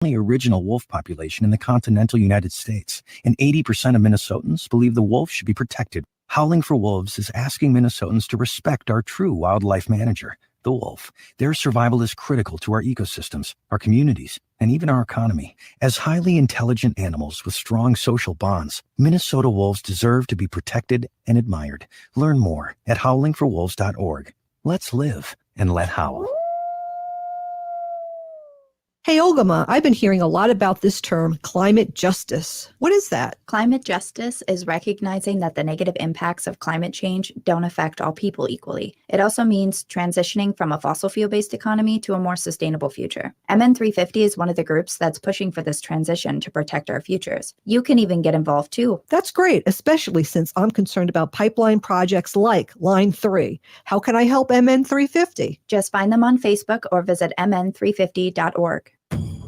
only original wolf population in the continental United States, and 80% of Minnesotans believe the wolf should be protected. Howling for Wolves is asking Minnesotans to respect our true wildlife manager, the wolf. Their survival is critical to our ecosystems, our communities, and even our economy. As highly intelligent animals with strong social bonds, Minnesota wolves deserve to be protected and admired. Learn more at howlingforwolves.org. Let's live and let howl. Hey, Ogama, I've been hearing a lot about this term, climate justice. What is that? Climate justice is recognizing that the negative impacts of climate change don't affect all people equally. It also means transitioning from a fossil fuel-based economy to a more sustainable future. MN350 is one of the groups that's pushing for this transition to protect our futures. You can even get involved too. That's great, especially since I'm concerned about pipeline projects like Line 3. How can I help MN350? Just find them on Facebook or visit mn350.org.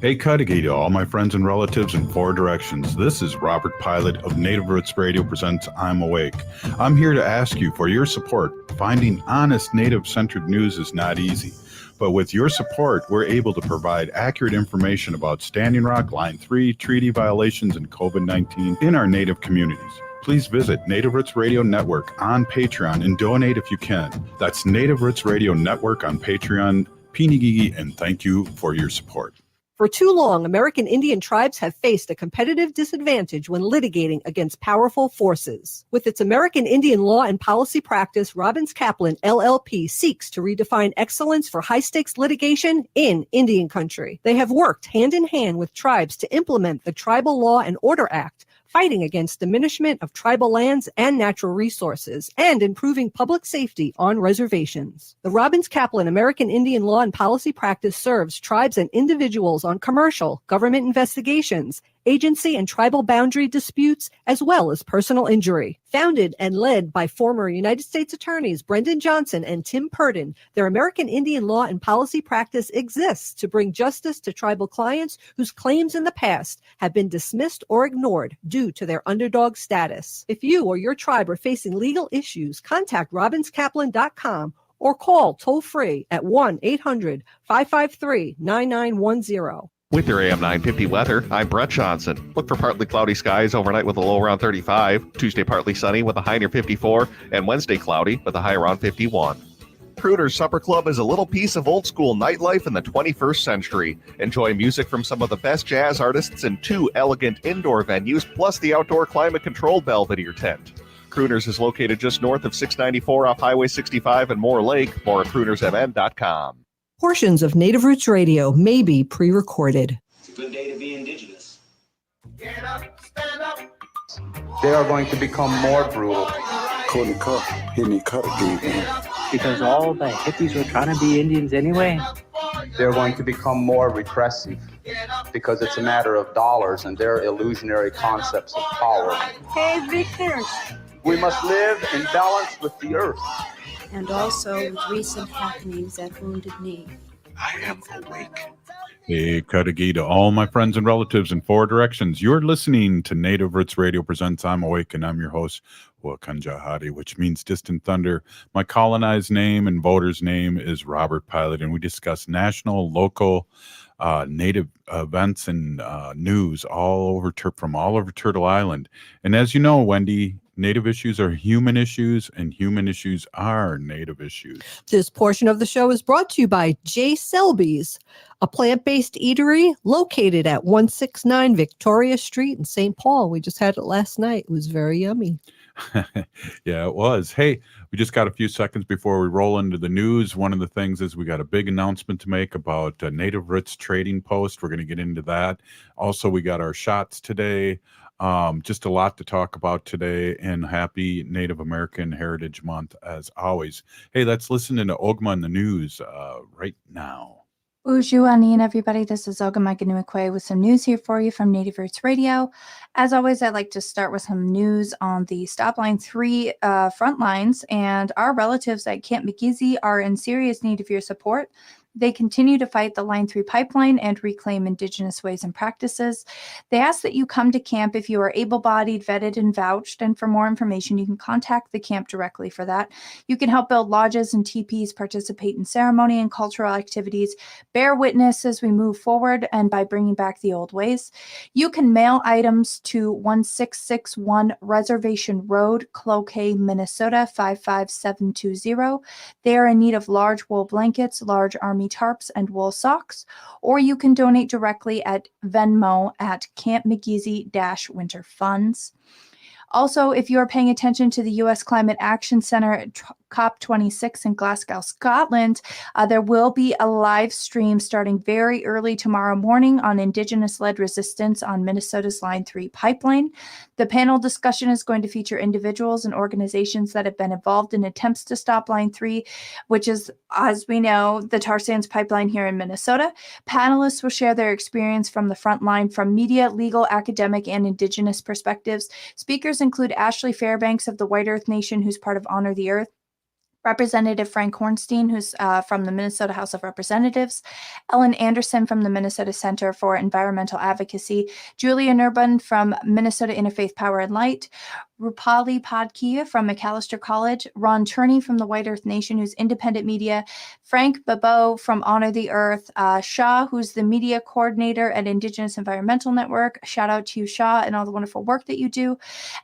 Hey, Cudahy to all my friends and relatives in four directions. This is Robert Pilot of Native Roots Radio presents I'm Awake. I'm here to ask you for your support. Finding honest Native-centered news is not easy. But with your support, we're able to provide accurate information about Standing Rock, Line 3, treaty violations, and COVID-19 in our Native communities. Please visit Native Roots Radio Network on Patreon and donate if you can. That's Native Roots Radio Network on Patreon. Pinigigi, and thank you for your support. For too long, American Indian tribes have faced a competitive disadvantage when litigating against powerful forces. With its American Indian law and policy practice, Robbins Kaplan, LLP, seeks to redefine excellence for high-stakes litigation in Indian country. They have worked hand in hand with tribes to implement the Tribal Law and Order Act, fighting against diminishment of tribal lands and natural resources, and improving public safety on reservations. The Robbins Kaplan American Indian Law and Policy Practice serves tribes and individuals on commercial, government investigations, agency and tribal boundary disputes, as well as personal injury. Founded and led by former United States Attorneys Brendan Johnson and Tim Purdon, their American Indian Law and Policy Practice exists to bring justice to tribal clients whose claims in the past have been dismissed or ignored due to their underdog status. If you or your tribe are facing legal issues, contact robinskaplan.com or call toll-free at 1-800-553-9910. With your AM 950 weather, I'm Brett Johnson. Look for partly cloudy skies overnight with a low around 35, Tuesday partly sunny with a high near 54, and Wednesday cloudy with a high around 51. Crooner's Supper Club is a little piece of old school nightlife in the 21st century. Enjoy music from some of the best jazz artists in 2 elegant indoor venues, plus the outdoor climate-controlled Belvedere tent. Crooners is located just north of 694 off Highway 65 in Moore Lake. More at croonersmn.com. Portions of Native Roots Radio may be pre-recorded. It's a good day to be indigenous. Get up, stand up. They are going to become more brutal. Because all the hippies were trying to be Indians anyway. They're going to become more repressive because it's a matter of dollars and their illusionary concepts of power. Hey, Victor. We must live in balance with the earth. And also with recent happenings at Wounded Knee. I am awake. Hey, Cudahy to all my friends and relatives in four directions. You're listening to Native Roots Radio presents I'm Awake, and I'm your host, Wakanjahari, which means distant thunder. My colonized name and voter's name is Robert Pilot, and we discuss national, local, Native events and news from all over Turtle Island. And as you know, Wendy, Native issues are human issues, and human issues are Native issues. This portion of the show is brought to you by J. Selby's, a plant-based eatery located at 169 Victoria Street in St. Paul. We just had it last night. It was very yummy. Yeah, it was. Hey, we just got a few seconds before we roll into the news. One of the things is we got a big announcement to make about Native Roots Trading Post. We're going to get into that. Also, we got our shots today. Just a lot to talk about today, and happy Native American Heritage Month as always. Hey, let's listen to Ogma in the news right now. Uju Anin, everybody. This is Ogama Ganuikwe with some news here for you from Native Roots Radio. As always, I'd like to start with some news on the Stop Line 3 front lines, and our relatives at Camp McGeezy are in serious need of your support. They continue to fight the Line 3 pipeline and reclaim Indigenous ways and practices. They ask that you come to camp if you are able-bodied, vetted, and vouched. And for more information, you can contact the camp directly for that. You can help build lodges and teepees, participate in ceremony and cultural activities, bear witness as we move forward, and by bringing back the old ways. You can mail items to 1661 Reservation Road, Cloquet, Minnesota 55720. They are in need of large wool blankets, large army tarps, and wool socks, or you can donate directly at Venmo at Camp McGeezy-Winter Funds. Also, if you're paying attention to the U.S. Climate Action Center at COP26 in Glasgow, Scotland, there will be a live stream starting very early tomorrow morning on Indigenous-led resistance on Minnesota's Line 3 pipeline. The panel discussion is going to feature individuals and organizations that have been involved in attempts to stop Line 3, which is, as we know, the tar sands pipeline here in Minnesota. Panelists will share their experience from the front line, from media, legal, academic, and Indigenous perspectives. Speakers include Ashley Fairbanks of the White Earth Nation, who's part of Honor the Earth, Representative Frank Hornstein, who's from the Minnesota House of Representatives, Ellen Anderson from the Minnesota Center for Environmental Advocacy, Julia Nurbund from Minnesota Interfaith Power and Light, Rupali Padkia from McAllister College, Ron Turney from the White Earth Nation, who's independent media, Frank Babeau from Honor the Earth, Shaw, who's the media coordinator at Indigenous Environmental Network. Shout out to you, Shaw, and all the wonderful work that you do.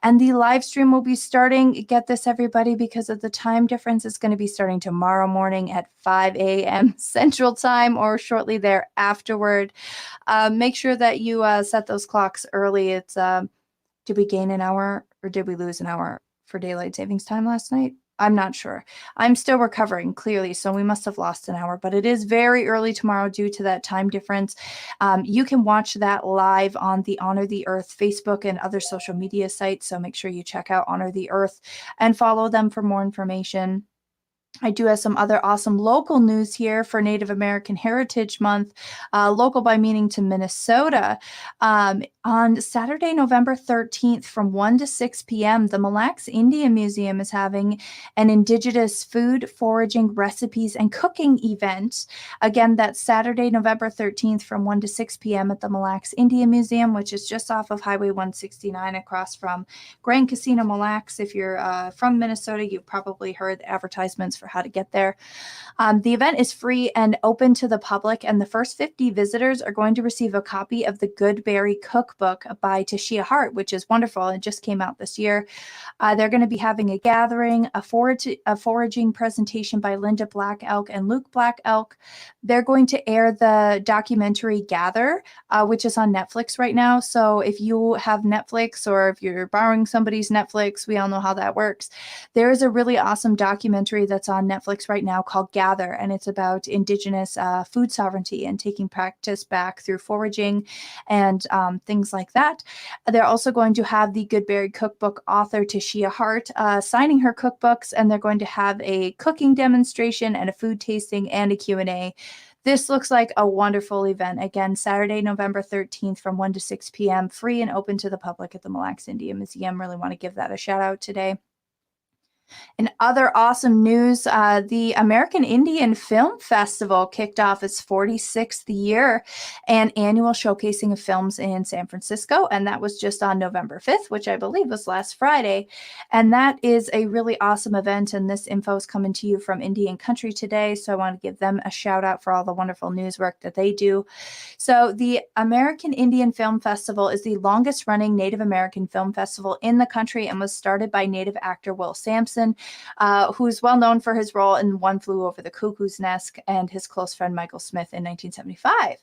And the live stream will be starting, get this everybody, because of the time difference, it's going to be starting tomorrow morning at 5 a.m. Central Time or shortly there afterward. Make sure that you set those clocks early. It's did we gain an hour or did we lose an hour for daylight savings time last night? I'm not sure. I'm still recovering, clearly, so we must have lost an hour, but it is very early tomorrow due to that time difference. You can watch that live on the Honor the Earth Facebook and other social media sites, so make sure you check out Honor the Earth and follow them for more information. I do have some other awesome local news here for Native American Heritage Month, local by meaning to Minnesota. On Saturday, November 13th from 1 to 6 p.m., the Mille Lacs Indian Museum is having an Indigenous food, foraging, recipes, and cooking event. Again, that's Saturday, November 13th from 1 to 6 p.m. at the Mille Lacs Indian Museum, which is just off of Highway 169 across from Grand Casino Mille Lacs. If you're from Minnesota, you've probably heard the advertisements for how to get there. The event is free and open to the public, and the first 50 visitors are going to receive a copy of the Goodberry Cookbook by Tashia Hart, which is wonderful. It just came out this year. They're going to be having a gathering, a foraging presentation by Linda Black Elk and Luke Black Elk. They're going to air the documentary Gather, which is on Netflix right now. So if you have Netflix or if you're borrowing somebody's Netflix, we all know how that works. There is a really awesome documentary that's on Netflix right now called Gather, and it's about Indigenous food sovereignty and taking practice back through foraging and things like that. They're also going to have the Goodberry Cookbook author Tashia Hart signing her cookbooks, and they're going to have a cooking demonstration and a food tasting and a Q&A. This looks like a wonderful event. Again, Saturday, November 13th from 1 to 6 p.m., free and open to the public at the Mille Lacs Indian Museum. Really want to give that a shout out today. In other awesome news, the American Indian Film Festival kicked off its 46th year, an annual showcasing of films in San Francisco, and that was just on November 5th, which I believe was last Friday. And that is a really awesome event, and this info is coming to you from Indian Country Today, so I want to give them a shout out for all the wonderful news work that they do. So the American Indian Film Festival is the longest running Native American film festival in the country and was started by Native actor Will Sampson, who's well known for his role in One Flew Over the Cuckoo's Nest and his close friend Michael Smith in 1975.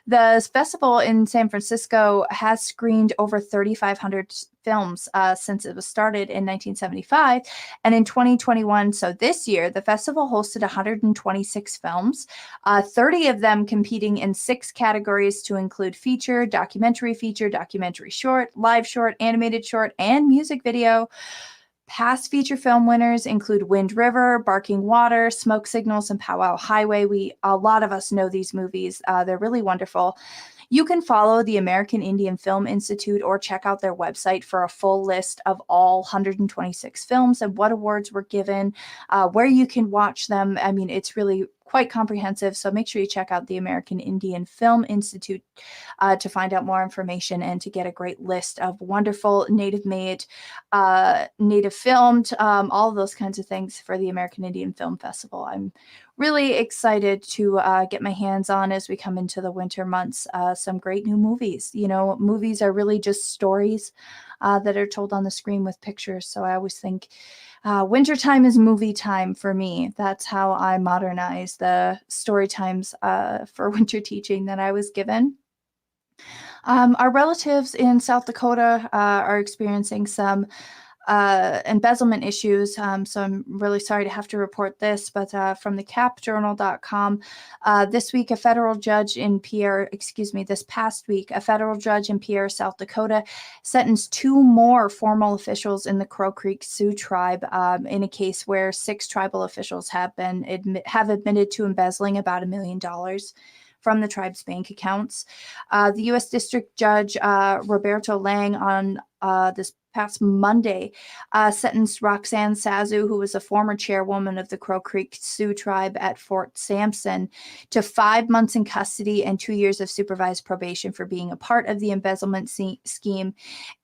The festival in San Francisco has screened over 3,500 films since it was started in 1975. And in 2021, so this year, the festival hosted 126 films, 30 of them competing in 6 categories to include feature, documentary short, live short, animated short, and music video. Past feature film winners include Wind River, Barking Water, Smoke Signals, and Powwow Highway. A lot of us know these movies. They're really wonderful. You can follow the American Indian Film Institute or check out their website for a full list of all 126 films and what awards were given, where you can watch them. I mean, it's really quite comprehensive. So make sure you check out the American Indian Film Institute to find out more information and to get a great list of wonderful native made, native filmed, all of those kinds of things for the American Indian Film Festival. I'm really excited to get my hands on as we come into the winter months, some great new movies. You know, movies are really just stories that are told on the screen with pictures. So I always think wintertime is movie time for me. That's how I modernize the story times for winter teaching that I was given. Our relatives in South Dakota are experiencing some embezzlement issues. So I'm really sorry to have to report this, but from the capjournal.com, this week, a federal judge in this past week, a federal judge in Pierre, South Dakota, sentenced 2 more formal officials in the Crow Creek Sioux tribe in a case where 6 tribal officials have admitted to embezzling about $1 million from the tribe's bank accounts. The U.S. District Judge Roberto Lang on this past Monday sentenced Roxanne Sazu, who was a former chairwoman of the Crow Creek Sioux tribe at Fort Sampson, to 5 months in custody and 2 years of supervised probation for being a part of the embezzlement scheme,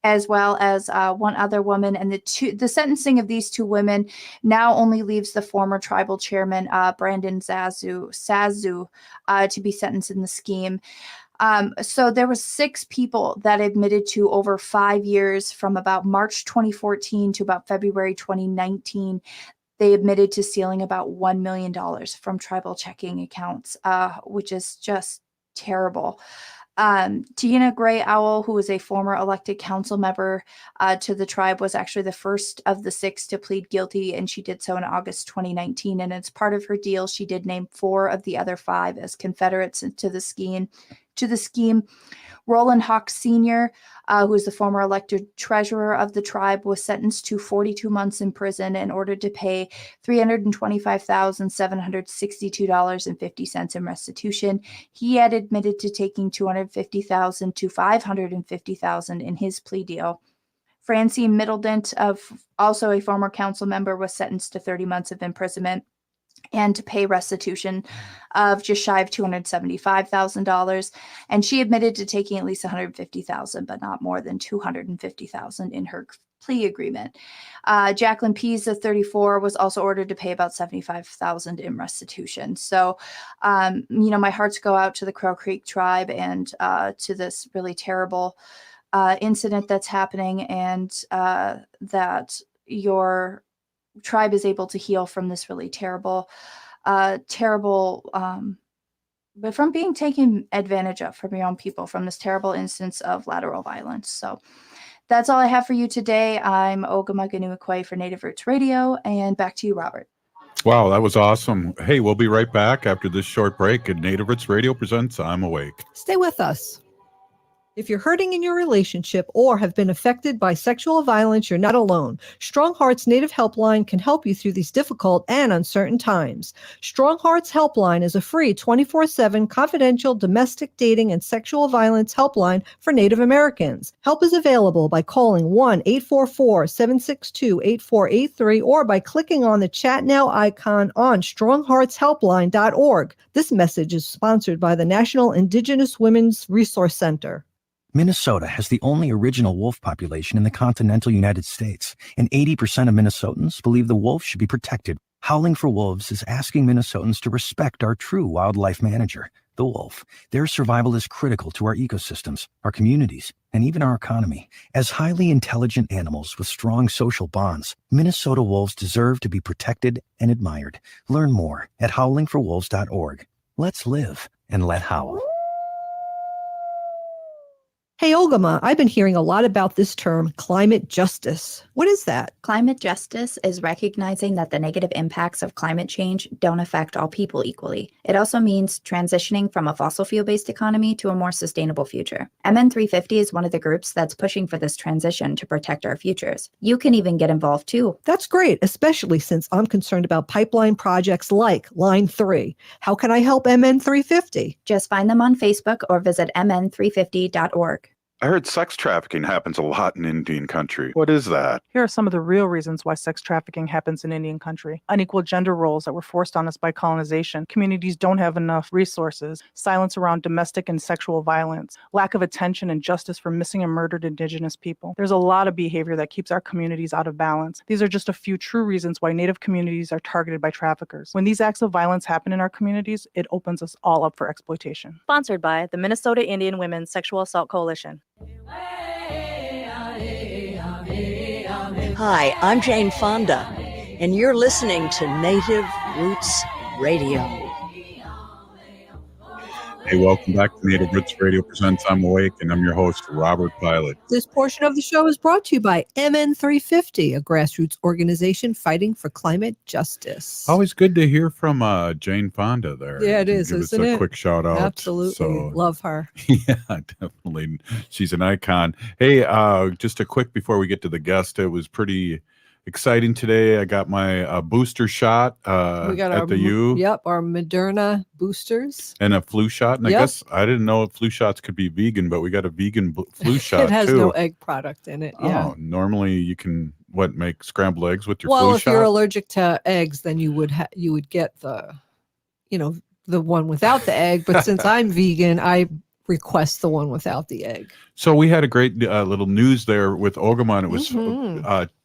as well as one other woman. And the sentencing of these 2 women now only leaves the former tribal chairman, Brandon Sazu, to be sentenced in the scheme. So there was 6 people that admitted to over 5 years, from about March 2014 to about February 2019. They admitted to stealing about $1 million from tribal checking accounts, which is just terrible. Tina Gray Owl, who was a former elected council member to the tribe, was actually the first of the 6 to plead guilty, and she did so in August 2019. And as part of her deal, she did name 4 of the other 5 as Confederates to the scheme. Roland Hawks Sr., who is the former elected treasurer of the tribe, was sentenced to 42 months in prison and ordered to pay $325,762.50 in restitution. He had admitted to taking $250,000 to $550,000 in his plea deal. Francine Middledent, also a former council member, was sentenced to 30 months of imprisonment and to pay restitution of just shy of $275,000. And she admitted to taking at least $150,000, but not more than $250,000 in her plea agreement. Jacqueline Pease, of 34, was also ordered to pay about $75,000 in restitution. So, my hearts go out to the Crow Creek tribe and to this really terrible incident that's happening, and that your tribe is able to heal from this really terrible, but from being taken advantage of from your own people, from this terrible instance of lateral violence. So that's all I have for you today. I'm Ogama Ganuikwe for Native Roots Radio, and back to you, Robert. Wow, that was awesome. Hey, we'll be right back after this short break, and Native Roots Radio presents I'm Awake. Stay with us. If you're hurting in your relationship or have been affected by sexual violence, you're not alone. Strong Hearts Native Helpline can help you through these difficult and uncertain times. Strong Hearts Helpline is a free 24/7 confidential domestic dating and sexual violence helpline for Native Americans. Help is available by calling 1-844-762-8483 or by clicking on the Chat Now icon on strongheartshelpline.org. This message is sponsored by the National Indigenous Women's Resource Center. Minnesota has the only original wolf population in the continental United States, and 80% of Minnesotans believe the wolf should be protected. Howling for Wolves is asking Minnesotans to respect our true wildlife manager, the wolf. Their survival is critical to our ecosystems, our communities, and even our economy. As highly intelligent animals with strong social bonds, Minnesota wolves deserve to be protected and admired. Learn more at howlingforwolves.org. Let's live and let howl. Hey, Ogama, I've been hearing a lot about this term, climate justice. What is that? Climate justice is recognizing that the negative impacts of climate change don't affect all people equally. It also means transitioning from a fossil fuel-based economy to a more sustainable future. MN350 is one of the groups that's pushing for this transition to protect our futures. You can even get involved too. That's great, especially since I'm concerned about pipeline projects like Line 3. How can I help MN350? Just find them on Facebook or visit mn350.org. I heard sex trafficking happens a lot in Indian country. What is that? Here are some of the real reasons why sex trafficking happens in Indian country. Unequal gender roles that were forced on us by colonization. Communities don't have enough resources. Silence around domestic and sexual violence. Lack of attention and justice for missing and murdered Indigenous people. There's a lot of behavior that keeps our communities out of balance. These are just a few true reasons why Native communities are targeted by traffickers. When these acts of violence happen in our communities, it opens us all up for exploitation. Sponsored by the Minnesota Indian Women's Sexual Assault Coalition. Hi, I'm Jane Fonda, and you're listening to Native Roots Radio. Hey, welcome back to Native Roots Radio Presents I'm Awake, and I'm your host, Robert Pilot. This portion of the show is brought to you by MN350, a grassroots organization fighting for climate justice. Always good to hear from Jane Fonda there. Yeah, it is, Give isn't us a it? quick shout out. Absolutely. So, love her. yeah, definitely. She's an icon. Hey, just a quick before we get to the guest, it was pretty exciting today. I got my booster shot We got at our the U. Yep, our Moderna boosters. And a flu shot. And I guess I didn't know if flu shots could be vegan, but we got a vegan flu shot It has too. no egg product in it. Yeah. Oh, normally you can make scrambled eggs with your Well, flu if shot? you're allergic to eggs, then you would get the one without the egg. But since I'm vegan, I request the one without the egg. So we had a great little news there with Ogamon. It was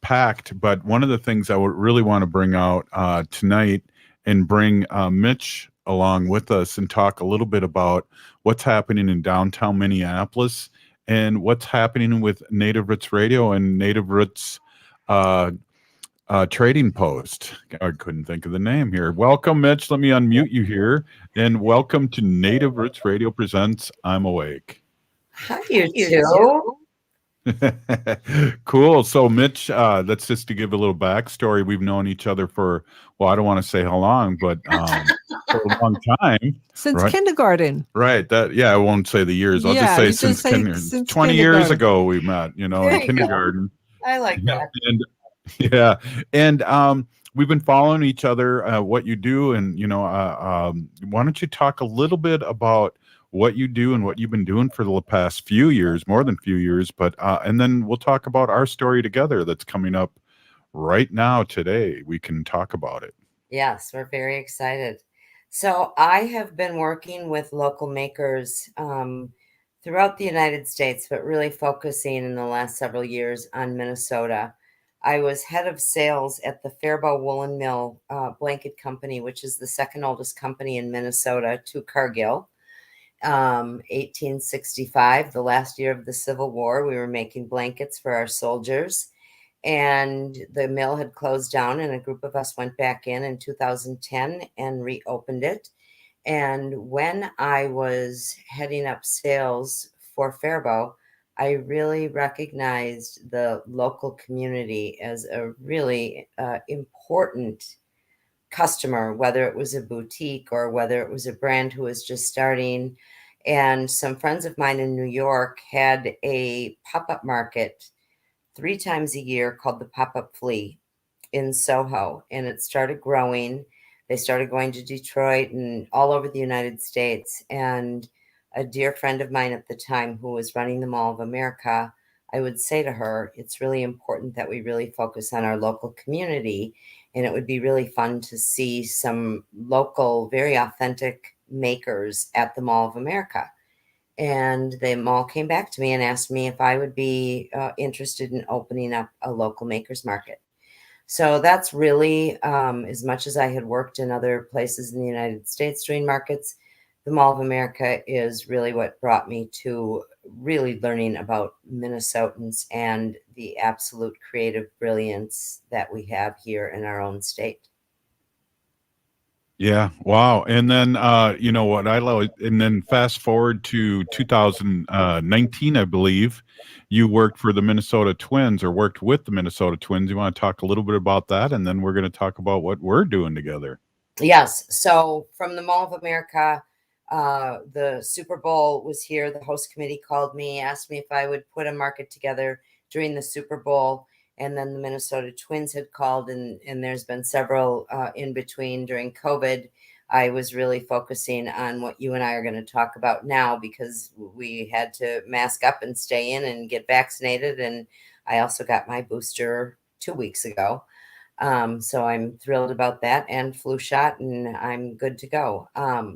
packed, but one of the things I would really want to bring out tonight and bring Mitch along with us and talk a little bit about what's happening in downtown Minneapolis and what's happening with Native Roots Radio and Native Roots Trading Post. I couldn't think of the name here. Welcome, Mitch. Let me unmute you here. And welcome to Native Roots Radio Presents I'm Awake. Hi, you two. Cool. So, Mitch, that's just to give a little backstory. We've known each other for, well, I don't want to say how long, but for a long time. Since kindergarten. Right. I won't say the years. I'll just say since kindergarten. Since 20 years ago we met, in kindergarten. I like that. And we've been following each other, what you do. And, why don't you talk a little bit about what you do and what you've been doing for the past few years, more than few years, but and then we'll talk about our story together that's coming up right now today. We can talk about it. Yes, we're very excited. So I have been working with local makers throughout the United States, but really focusing in the last several years on Minnesota. I was head of sales at the Faribault Woolen Mill Blanket Company, which is the second oldest company in Minnesota to Cargill. 1865, the last year of the Civil War, we were making blankets for our soldiers, and the mill had closed down, and a group of us went back in 2010 and reopened it. And when I was heading up sales for Faribault, I really recognized the local community as a really important customer, whether it was a boutique or whether it was a brand who was just starting. And some friends of mine in New York had a pop-up market 3 times a year called the Pop-Up Flea in Soho. And it started growing. They started going to Detroit and all over the United States. And a dear friend of mine at the time who was running the Mall of America, I would say to her, it's really important that we really focus on our local community. And it would be really fun to see some local, very authentic makers at the Mall of America. And the mall came back to me and asked me if I would be interested in opening up a local makers market. So that's really, as much as I had worked in other places in the United States doing markets, the Mall of America is really what brought me to really learning about Minnesotans and the absolute creative brilliance that we have here in our own state. Yeah. Wow. And then, what I love, and then fast forward to 2019, I believe you worked for the Minnesota Twins or worked with the Minnesota Twins. You want to talk a little bit about that? And then we're going to talk about what we're doing together. Yes. So from the Mall of America, the Super Bowl was here. The host committee called me, asked me if I would put a market together during the Super Bowl. And then the Minnesota Twins had called, and there's been several in between during COVID. I was really focusing on what you and I are going to talk about now, because we had to mask up and stay in and get vaccinated. And I also got my booster 2 weeks ago. So I'm thrilled about that, and flu shot, and I'm good to go.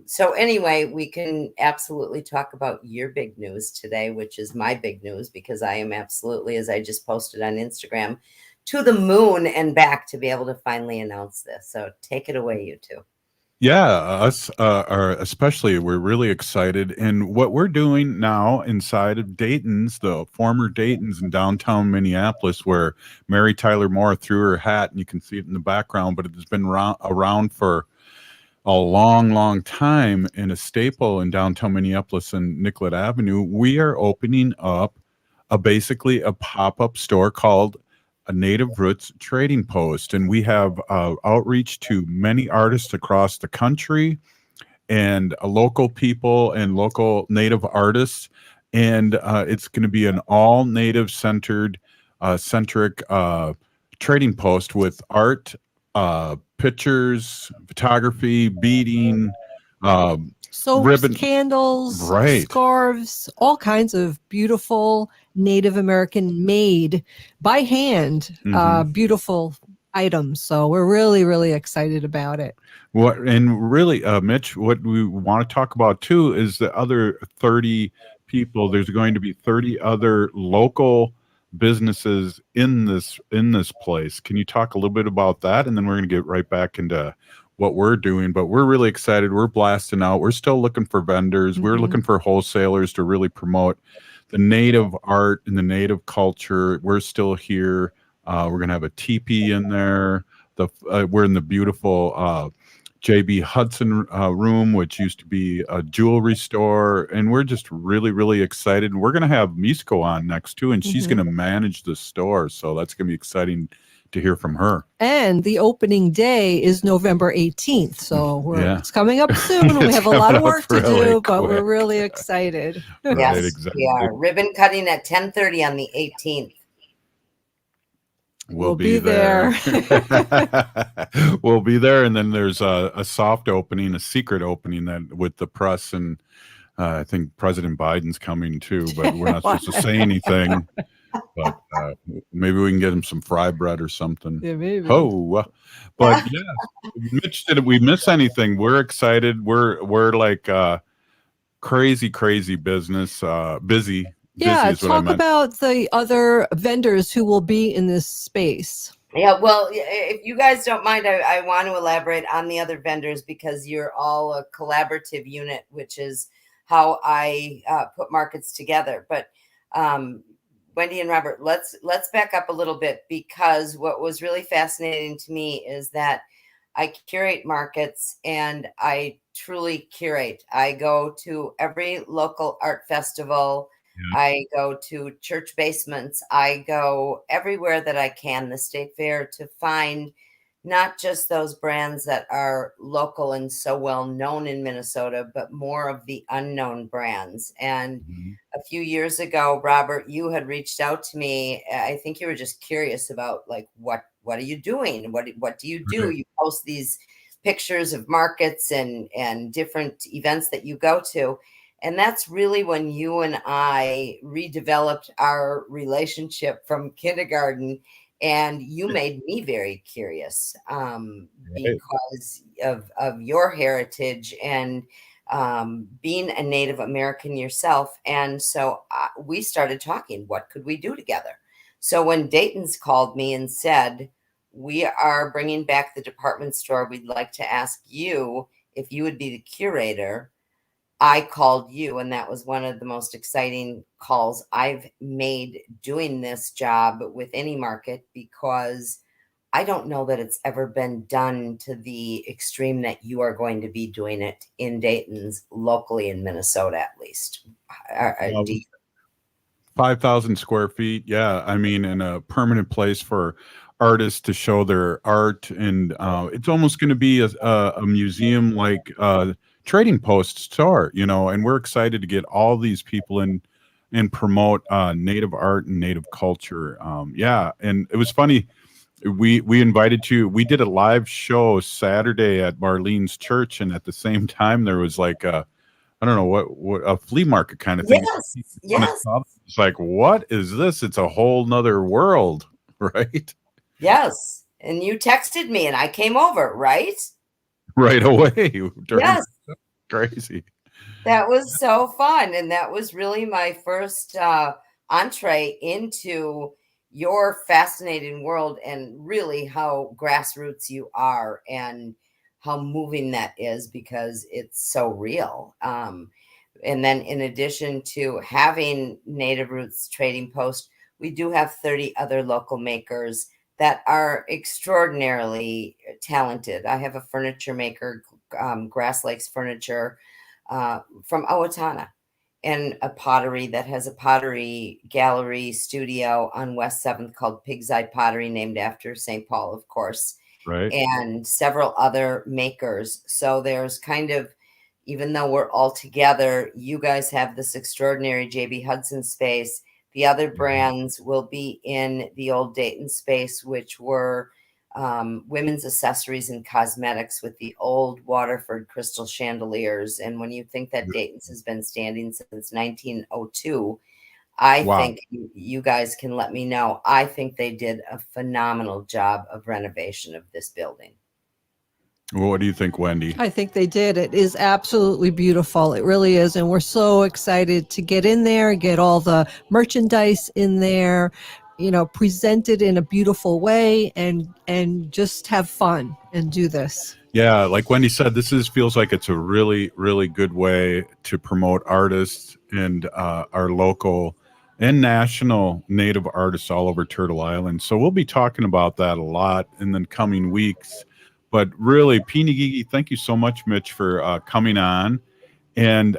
So anyway, we can absolutely talk about your big news today, which is my big news, because I am absolutely, as I just posted on Instagram, to the moon and back to be able to finally announce this. So take it away, you two. Yeah, us are especially, we're really excited. And what we're doing now inside of Dayton's, the former Dayton's in downtown Minneapolis, where Mary Tyler Moore threw her hat, and you can see it in the background, but it has been around for a long, long time, and a staple in downtown Minneapolis and Nicollet Avenue. We are opening up basically a pop-up store called a Native Roots Trading Post, and we have outreach to many artists across the country, and local people and local Native artists, and it's going to be an all Native centric trading post with art, pictures, photography, beading, Soaps, ribbon, candles, right? scarves, all kinds of beautiful Native American made by hand, beautiful items. So we're really, really excited about it. What, and really, Mitch, what we want to talk about too is the other 30 people. There's going to be 30 other local businesses in this place. Can you talk a little bit about that? And then we're going to get right back into what we're doing. But we're really excited. We're blasting out. We're still looking for vendors. We're looking for wholesalers to really promote the Native art and the Native culture. We're still here. We're going to have a teepee in there. We're in the beautiful JB Hudson room, which used to be a jewelry store, and we're just really, really excited. And we're going to have Misko on next too, and she's going to manage the store, so that's going to be exciting to hear from her. And the opening day is November 18th, so it's coming up soon. We have a lot of work to do, but we're really excited. Yes, exactly. we are. Ribbon cutting at 10:30 on the 18th. We'll be there. We'll be there, and then there's a soft opening, a secret opening that with the press, and I think President Biden's coming too, but we're not supposed to say anything. But maybe we can get him some fry bread or something. Yeah, maybe. But yeah, Mitch, did we miss anything? We're excited. We're like crazy business, busy. Yeah, talk about the other vendors who will be in this space. Yeah, well, if you guys don't mind, I want to elaborate on the other vendors, because you're all a collaborative unit, which is how I put markets together. But Wendy and Robert, let's back up a little bit, because what was really fascinating to me is that I curate markets, and I truly curate. I go to every local art festival. I go to church basements. I go everywhere that I can, the state fair, to find not just those brands that are local and so well known in Minnesota, but more of the unknown brands. And a few years ago, Robert, you had reached out to me. I think you were just curious about, like, what are you doing? What do you do? You post these pictures of markets and different events that you go to. And that's really when you and I redeveloped our relationship from kindergarten, and you made me very curious because of your heritage and being a Native American yourself. And so we started talking, what could we do together? So when Dayton's called me and said, we are bringing back the department store, we'd like to ask you if you would be the curator, I called you, and that was one of the most exciting calls I've made doing this job with any market, because I don't know that it's ever been done to the extreme that you are going to be doing it in Dayton's, locally in Minnesota, at least. 5,000 square feet. Yeah. I mean, in a permanent place for artists to show their art. And it's almost going to be a museum, like trading post store, and we're excited to get all these people in and promote Native art and Native culture. And it was funny. We invited you. We did a live show Saturday at Marlene's church, and at the same time there was like a, I don't know what a flea market kind of thing. Yes, yes, It's like, what is this? It's a whole nother world, right? yes. And you texted me, and I came over, right? Right away. Yes. Crazy. That was so fun. And that was really my first entree into your fascinating world, and really how grassroots you are and how moving that is, because it's so real. And then in addition to having Native Roots Trading Post, we do have 30 other local makers that are extraordinarily talented. I have a furniture maker, Grass Lakes Furniture, from Owatonna, and a pottery that has a pottery gallery studio on West 7th called Pig's Eye Pottery, named after St. Paul, of course. Right. And several other makers. So there's kind of, even though we're all together, you guys have this extraordinary JB Hudson space. The other brands will be in the old Dayton space, which were women's accessories and cosmetics with the old Waterford crystal chandeliers. And when you think that Dayton's has been standing since 1902, I think you guys can let me know. I think they did a phenomenal job of renovation of this building. Well, what do you think, Wendy? I think they did. It is absolutely beautiful. It really is. And we're so excited to get in there, get all the merchandise in there, presented in a beautiful way, and just have fun and do this. Yeah, like Wendy said, feels like it's a really, really good way to promote artists and our local and national Native artists all over Turtle Island. So we'll be talking about that a lot in the coming weeks. But really, Pinigigi, thank you so much, Mitch, for coming on and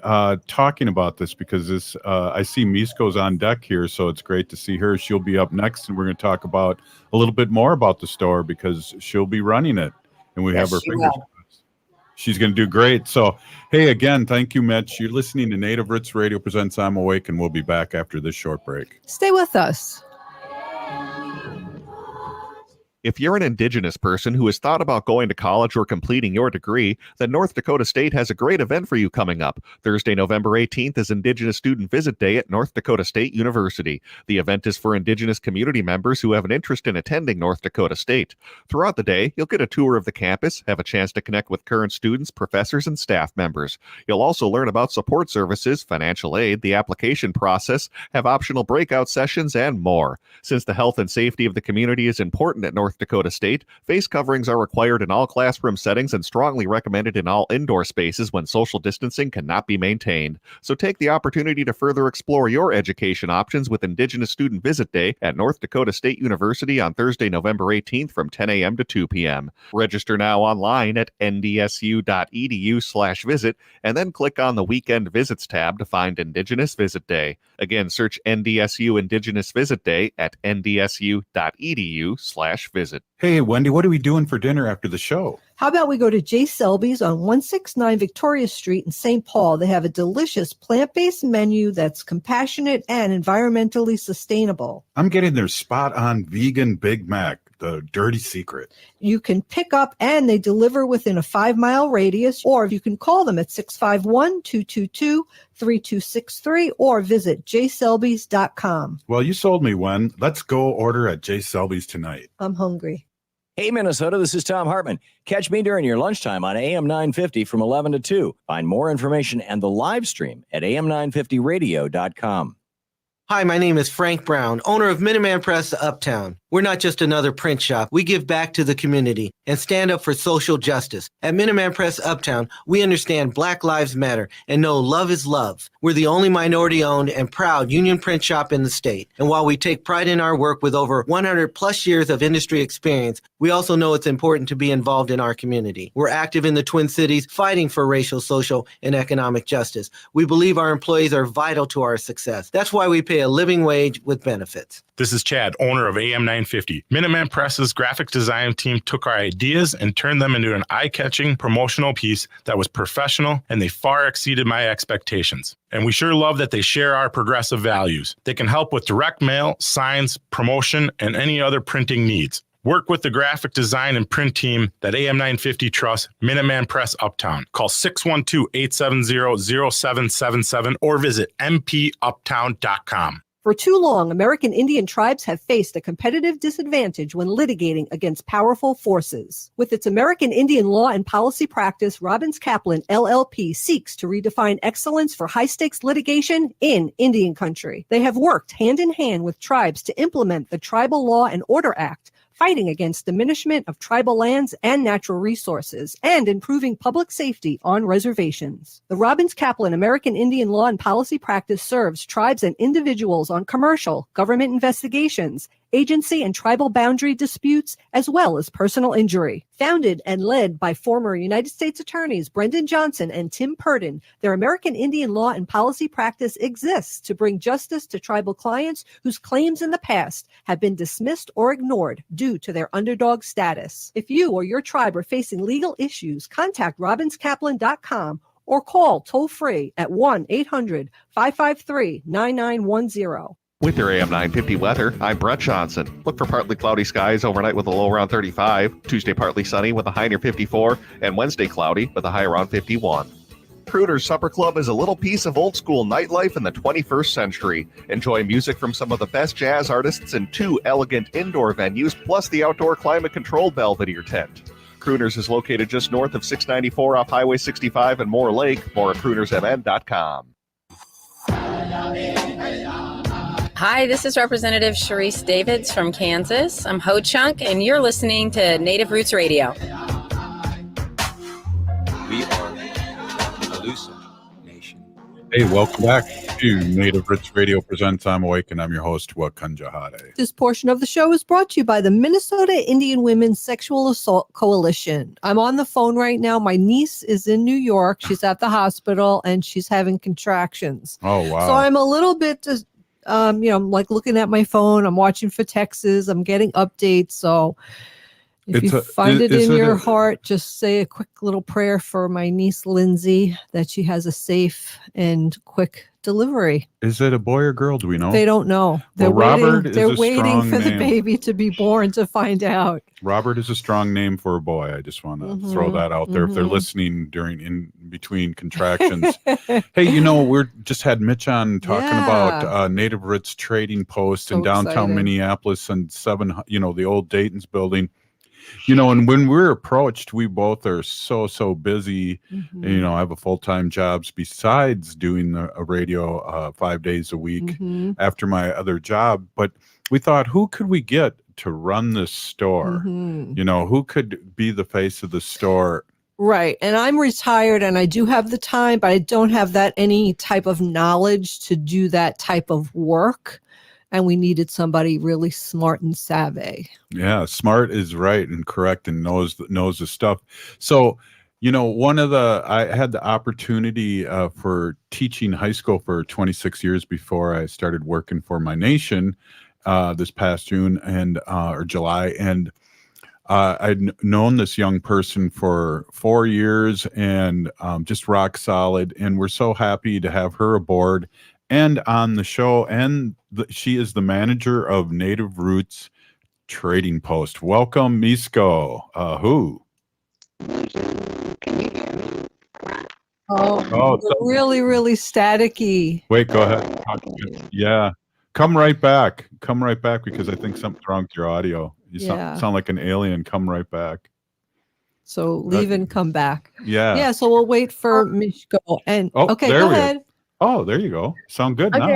talking about this, because this I see Misko's on deck here, so it's great to see her. She'll be up next, and we're going to talk about a little bit more about the store, because she'll be running it, and we have her fingers crossed. She's going to do great. So, hey, again, thank you, Mitch. You're listening to Native Roots Radio Presents I'm Awake, and we'll be back after this short break. Stay with us. If you're an Indigenous person who has thought about going to college or completing your degree, then North Dakota State has a great event for you coming up. Thursday, November 18th is Indigenous Student Visit Day at North Dakota State University. The event is for Indigenous community members who have an interest in attending North Dakota State. Throughout the day, you'll get a tour of the campus, have a chance to connect with current students, professors, and staff members. You'll also learn about support services, financial aid, the application process, have optional breakout sessions, and more. Since the health and safety of the community is important at North Dakota State, face coverings are required in all classroom settings and strongly recommended in all indoor spaces when social distancing cannot be maintained. So take the opportunity to further explore your education options with Indigenous Student Visit Day at North Dakota State University on Thursday, November 18th from 10 a.m. to 2 p.m. Register now online at ndsu.edu/visit and then click on the Weekend Visits tab to find Indigenous Visit Day. Again, search NDSU Indigenous Visit Day at ndsu.edu/visit. Hey, Wendy, what are we doing for dinner after the show? How about we go to J. Selby's on 169 Victoria Street in St. Paul? They have a delicious plant-based menu that's compassionate and environmentally sustainable. I'm getting their spot-on vegan Big Mac, the dirty secret. You can pick up and they deliver within a 5-mile radius, or you can call them at 651-222-3263 or visit jselbys.com. Well, you sold me, Wen. Let's go order at J. Selby's tonight. I'm hungry. Hey, Minnesota, this is Tom Hartman. Catch me during your lunchtime on AM 950 from 11 to 2. Find more information and the live stream at am950radio.com. Hi, my name is Frank Brown, owner of Minuteman Press Uptown. We're not just another print shop. We give back to the community and stand up for social justice. At Minuteman Press Uptown, we understand Black Lives Matter and know love is love. We're the only minority-owned and proud union print shop in the state. And while we take pride in our work with over 100 plus years of industry experience, we also know it's important to be involved in our community. We're active in the Twin Cities, fighting for racial, social, and economic justice. We believe our employees are vital to our success. That's why we pay a living wage with benefits. This is Chad, owner of AM 950. Minuteman Press's graphic design team took our ideas and turned them into an eye-catching promotional piece that was professional, and they far exceeded my expectations. And we sure love that they share our progressive values. They can help with direct mail, signs, promotion, and any other printing needs. Work with the graphic design and print team that AM 950 trusts, Minuteman Press Uptown. Call 612-870-0777 or visit mpuptown.com. For too long, American Indian tribes have faced a competitive disadvantage when litigating against powerful forces. With its American Indian law and policy practice, Robbins Kaplan, LLP, seeks to redefine excellence for high-stakes litigation in Indian country. They have worked hand in hand with tribes to implement the Tribal Law and Order Act, fighting against diminishment of tribal lands and natural resources, and improving public safety on reservations. The Robbins Kaplan American Indian Law and Policy Practice serves tribes and individuals on commercial, government investigations, agency and tribal boundary disputes, as well as personal injury. Founded and led by former United States Attorneys Brendan Johnson and Tim Purdon, their American Indian Law and Policy Practice exists to bring justice to tribal clients whose claims in the past have been dismissed or ignored due to their underdog status. If you or your tribe are facing legal issues, contact robinskaplan.com or call toll-free at 1-800-553-9910. With your AM 950 weather, I'm Brett Johnson. Look for partly cloudy skies overnight with a low around 35, Tuesday partly sunny with a high near 54, and Wednesday cloudy with a high around 51. Crooners Supper Club is a little piece of old school nightlife in the 21st century. Enjoy music from some of the best jazz artists in 2 elegant indoor venues, plus the outdoor climate-controlled Belvedere tent. Crooners is located just north of 694 off Highway 65 in Moore Lake. More at croonersmn.com. Hi, this is Representative Sharice Davids from Kansas. I'm Ho Chunk, and you're listening to Native Roots Radio. We are Elusive Nation. Hey, welcome back to Native Roots Radio Presents I'm Awake, and I'm your host, Wakanja Hade. This portion of the show is brought to you by the Minnesota Indian Women's Sexual Assault Coalition. I'm on the phone right now. My niece is in New York. She's at the hospital, and she's having contractions. Oh, wow. So I'm a little bit I'm like looking at my phone. I'm watching for texts. I'm getting updates. So if you find it in your heart, just say a quick little prayer for my niece, Lindsay, that she has a safe and quick delivery. Is it a boy or girl? Do we know? They don't know. They're Robert waiting. They're waiting for the name. baby to be born to find out. Robert is a strong name for a boy. I just want to throw that out there. If they're listening in between contractions. Hey, we're just had Mitch on talking about Native Roots Trading Post in downtown exciting. Minneapolis and the old Dayton's building. And when we're approached, we both are so busy. I have a full-time jobs besides doing a radio 5 days a week after my other job. But we thought, who could we get to run this store? Who could be the face of the store? Right. And I'm retired and I do have the time, but I don't have any type of knowledge to do that type of work. And we needed somebody really smart and savvy. Yeah, smart is right and correct and knows the stuff. So, I had the opportunity for teaching high school for 26 years before I started working for My Nation this past June or July. And I'd known this young person for 4 years and just rock solid. And we're so happy to have her aboard and on the show. And she is the manager of Native Roots Trading Post. Welcome, Misko. Who? Really, really staticky. Wait, go ahead. Yeah. Come right back because I think something's wrong with your audio. You sound like an alien. Come right back. So leave and come back. Yeah. Yeah. So we'll wait for Mishko. And okay, there go we ahead. Go. Oh, there you go. Sound good now. I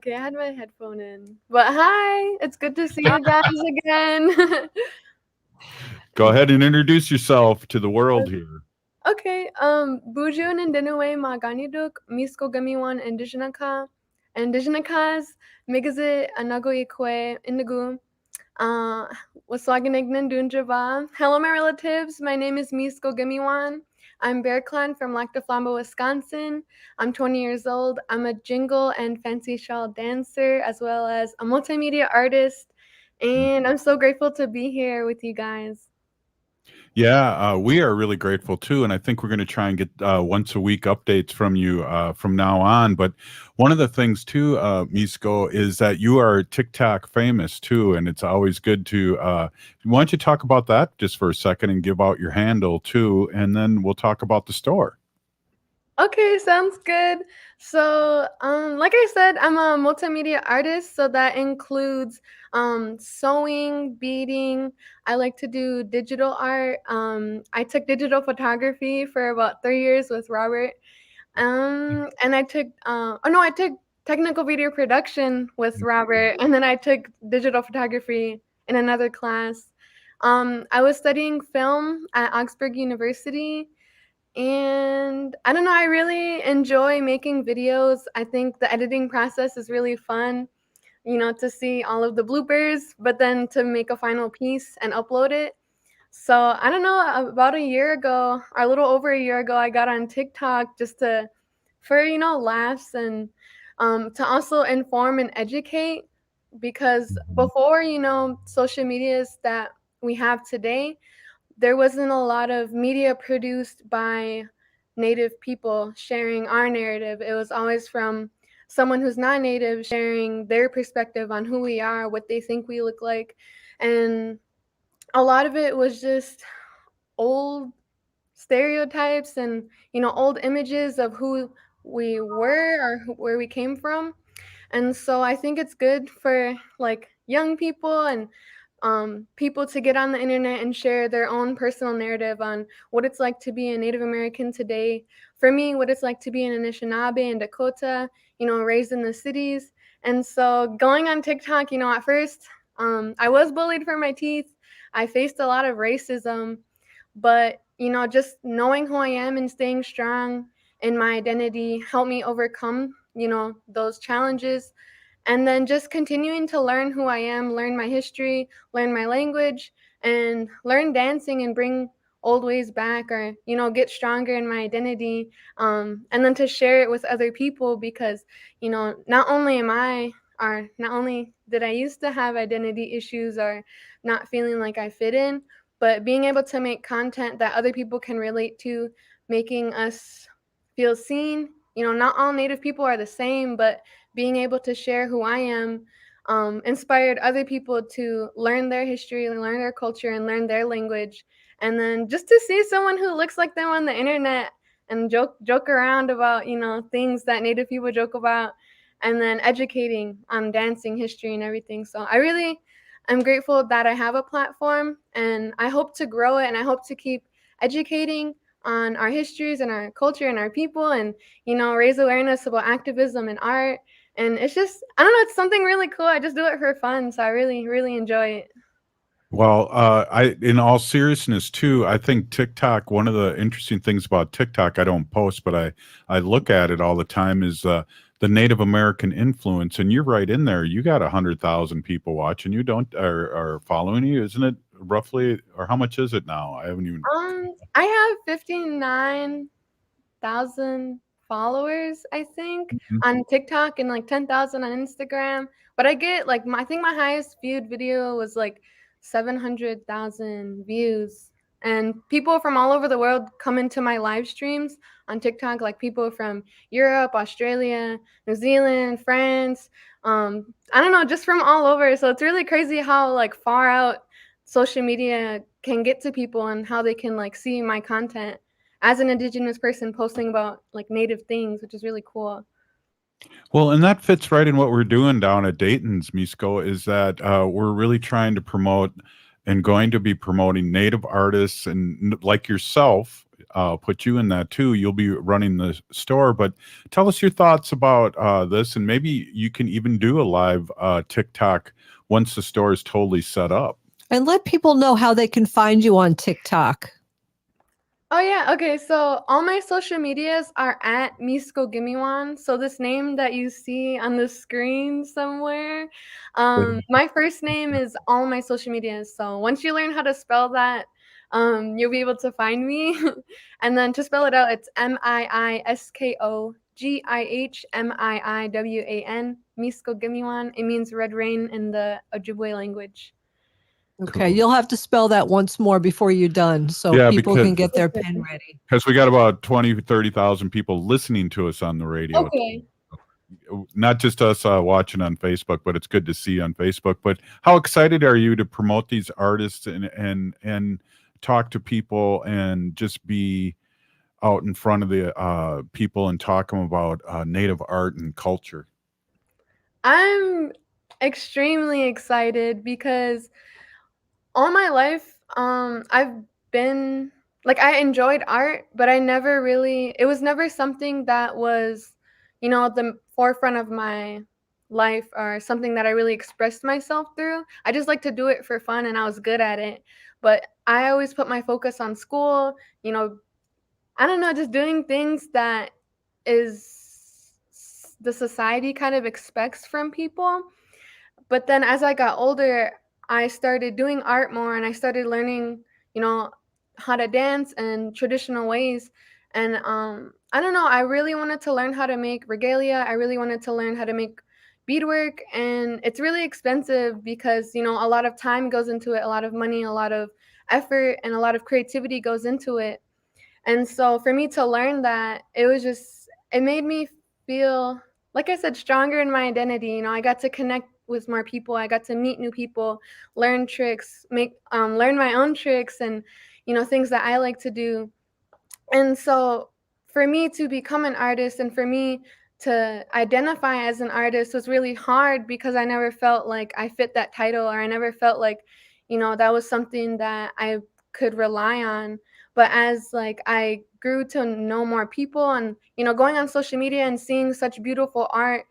had my headphone in. But hi, it's good to see you guys again. Go ahead and introduce yourself to the world here. Okay. Bujun and Dinaway Maganiduk, Misko Gamiwan Indigenakas, Migaze Anagoyekwe Indigu. Waswaganignan Dunjava. Hello, my relatives. My name is Misko Gamiwan. I'm Bear Clan from Lac du Flambeau, Wisconsin. I'm 20 years old. I'm a jingle and fancy shawl dancer, as well as a multimedia artist. And I'm so grateful to be here with you guys. Yeah, we are really grateful too, and I think we're going to try and get once a week updates from you from now on. But one of the things too, Misko, is that you are TikTok famous too, and it's always good to. Why don't you talk about that just for a second and give out your handle too, and then we'll talk about the store. Okay, sounds good. So, like I said, I'm a multimedia artist, so that includes sewing, beading. I like to do digital art. I took digital photography for about 3 years with Robert. And I took technical video production with Robert, and then I took digital photography in another class. I was studying film at Augsburg University, and I don't know, I really enjoy making videos. I think the editing process is really fun, to see all of the bloopers, but then to make a final piece and upload it. So I don't know, about a year ago, or a little over a year ago, I got on TikTok just for laughs and to also inform and educate, because before social medias that we have today, there wasn't a lot of media produced by Native people sharing our narrative. It was always from someone who's not Native sharing their perspective on who we are, what they think we look like. And a lot of it was just old stereotypes and, old images of who we were or where we came from. And so I think it's good for like young people and people to get on the internet and share their own personal narrative on what it's like to be a Native American today. For me, what it's like to be an Anishinaabe and Dakota, raised in the cities. And so going on TikTok, at first, I was bullied for my teeth. I faced a lot of racism, but just knowing who I am and staying strong in my identity helped me overcome, those challenges. And then just continuing to learn who I am, learn my history, learn my language, and learn dancing and bring old ways back, or get stronger in my identity, and then to share it with other people, because not only did I used to have identity issues or not feeling like I fit in, but being able to make content that other people can relate to, making us feel seen. Not all Native people are the same, but being able to share who I am inspired other people to learn their history, learn their culture, and learn their language. And then just to see someone who looks like them on the internet and joke around about things that Native people joke about, and then educating on dancing history and everything. So I'm grateful that I have a platform, and I hope to grow it, and I hope to keep educating on our histories and our culture and our people, and raise awareness about activism and art. And it's just, I don't know, it's something really cool. I just do it for fun, so I really, really enjoy it. Well, in all seriousness too, I think TikTok, one of the interesting things about TikTok, I don't post, but I look at it all the time, is the Native American influence. And you're right in there. You got 100,000 people watching you, don't are following you, isn't it roughly? Or how much is it now? I haven't even. I have 59,000 followers, I think, Mhm. on TikTok, and like 10,000 on Instagram. But I get like I think my highest viewed video was like 700,000 views. And people from all over the world come into my live streams on TikTok, like people from Europe, Australia, New Zealand, France. I don't know, just from all over. So it's really crazy how like far out social media can get to people, and how they can like see my content as an Indigenous person posting about like Native things, which is really cool. Well, and that fits right in what we're doing down at Dayton's, Misko, is that we're really trying to promote and going to be promoting Native artists and like yourself. Put you in that too. You'll be running the store, but tell us your thoughts about this, and maybe you can even do a live TikTok once the store is totally set up. And let people know how they can find you on TikTok. Oh yeah, okay. So all my social medias are at Misko Gimiwan. So this name that you see on the screen somewhere, my first name is all my social medias. So once you learn how to spell that, you'll be able to find me. And then to spell it out, it's Miskogihmiwan. Misko Gimiwan. It means red rain in the Ojibwe language. Okay, you'll have to spell that once more before you're done so Yeah, people can because get their pen ready. we got about 20,000-30,000 people listening to us on the radio. Okay. Not just us watching on Facebook, but it's good to see on Facebook. But how excited are you to promote these artists and talk to people and just be out in front of the people and talk them about Native art and culture? I'm extremely excited because all my life, I've been like I enjoyed art, but it was never something that was, the forefront of my life or something that I really expressed myself through. I just like to do it for fun and I was good at it. But I always put my focus on school, I don't know, just doing things that is the society kind of expects from people. But then as I got older, I started doing art more and I started learning, you know, how to dance and traditional ways. And I don't know, I really wanted to learn how to make regalia. I really wanted to learn how to make beadwork. And it's really expensive because, a lot of time goes into it, a lot of money, a lot of effort, and a lot of creativity goes into it. And so for me to learn that, it made me feel, like I said, stronger in my identity. I got to connect with more people. I got to meet new people, learn tricks, learn my own tricks and, things that I like to do. And so for me to become an artist and for me to identify as an artist was really hard because I never felt like I fit that title, or I never felt like, that was something that I could rely on. But as like I grew to know more people and, going on social media and seeing such beautiful art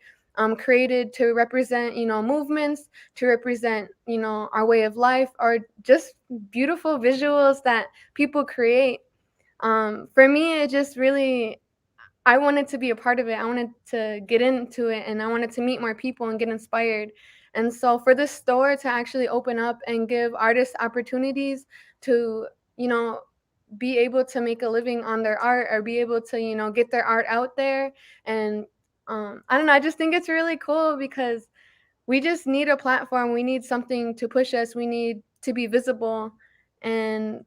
created to represent, movements, to represent, our way of life, or just beautiful visuals that people create. For me, it just really, I wanted to be a part of it. I wanted to get into it and I wanted to meet more people and get inspired. And so for this store to actually open up and give artists opportunities to, be able to make a living on their art or be able to, get their art out there. And I don't know, I just think it's really cool because we just need a platform. We need something to push us. We need to be visible. And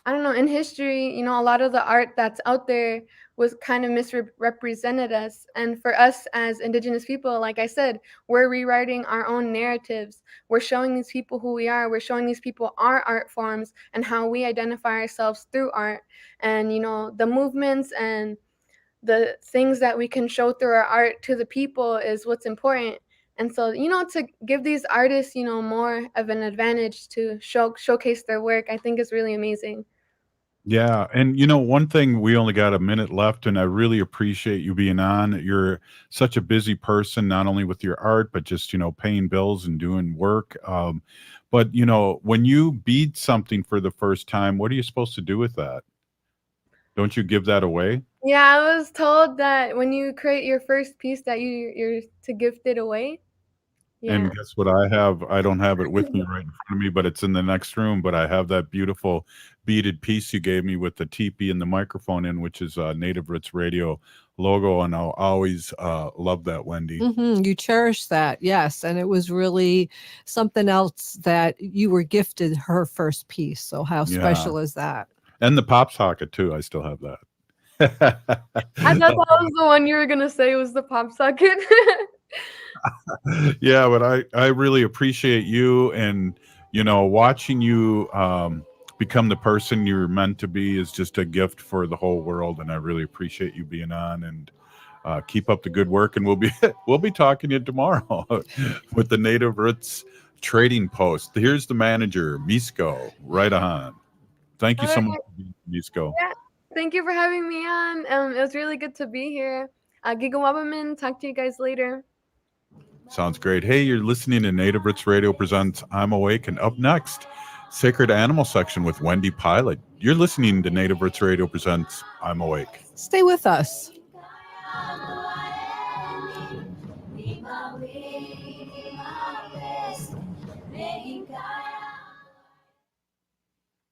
I don't know, in history, a lot of the art that's out there was kind of misrepresented us. And for us as Indigenous people, like I said, we're rewriting our own narratives. We're showing these people who we are. We're showing these people our art forms and how we identify ourselves through art. And, the movements and the things that we can show through our art to the people is what's important. And so, to give these artists, more of an advantage to showcase their work, I think is really amazing. Yeah, and one thing, we only got a minute left, and I really appreciate you being on. You're such a busy person, not only with your art, but just paying bills and doing work. But when you bead something for the first time, what are you supposed to do with that? Don't you give that away? Yeah, I was told that when you create your first piece that you're to gift it away. Yeah. And guess what I have? I don't have it with me right in front of me, but it's in the next room. But I have that beautiful beaded piece you gave me with the teepee and the microphone in, which is a Native Roots Radio logo. And I'll always love that, Wendy. You cherish that, yes. And it was really something else that you were gifted her first piece. So how special is that? And the pop socket, too. I still have that. I thought that was the one you were going to say was the pop socket. Yeah, but I really appreciate you, and watching you become the person you're meant to be is just a gift for the whole world, and I really appreciate you being on. And keep up the good work, and we'll be talking to you tomorrow with the Native Roots Trading Post. Here's the manager, Misko, right on. Thank you so much, Misko. Yeah, thank you for having me on. It was really good to be here. Gigawabaman, talk to you guys later. Sounds great. Hey, you're listening to Native Roots Radio presents I'm Awake, and up next, Sacred Animal Section with Wendy Pilot. You're listening to Native Roots Radio presents I'm Awake. Stay with us.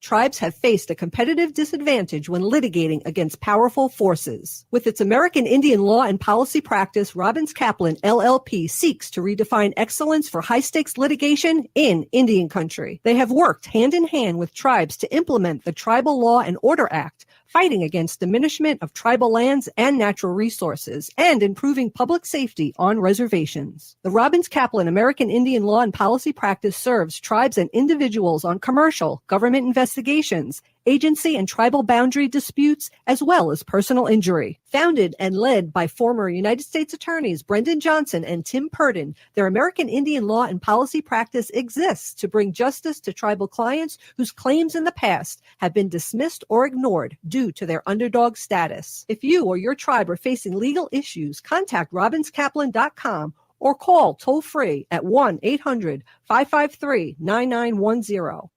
tribes have faced a competitive disadvantage when litigating against powerful forces. With its American Indian law and policy practice, Robbins Kaplan, LLP, seeks to redefine excellence for high-stakes litigation in Indian country. They have worked hand in hand with tribes to implement the Tribal Law and Order Act, fighting against diminishment of tribal lands and natural resources, and improving public safety on reservations. The Robbins Kaplan American Indian Law and Policy Practice serves tribes and individuals on commercial, government investigations, agency and tribal boundary disputes, as well as personal injury. Founded and led by former United States Attorneys Brendan Johnson and Tim Purdon, their American Indian Law and Policy Practice exists to bring justice to tribal clients whose claims in the past have been dismissed or ignored due to their underdog status. If you or your tribe are facing legal issues, contact robinskaplan.com or call toll-free at 1-800-553-9910.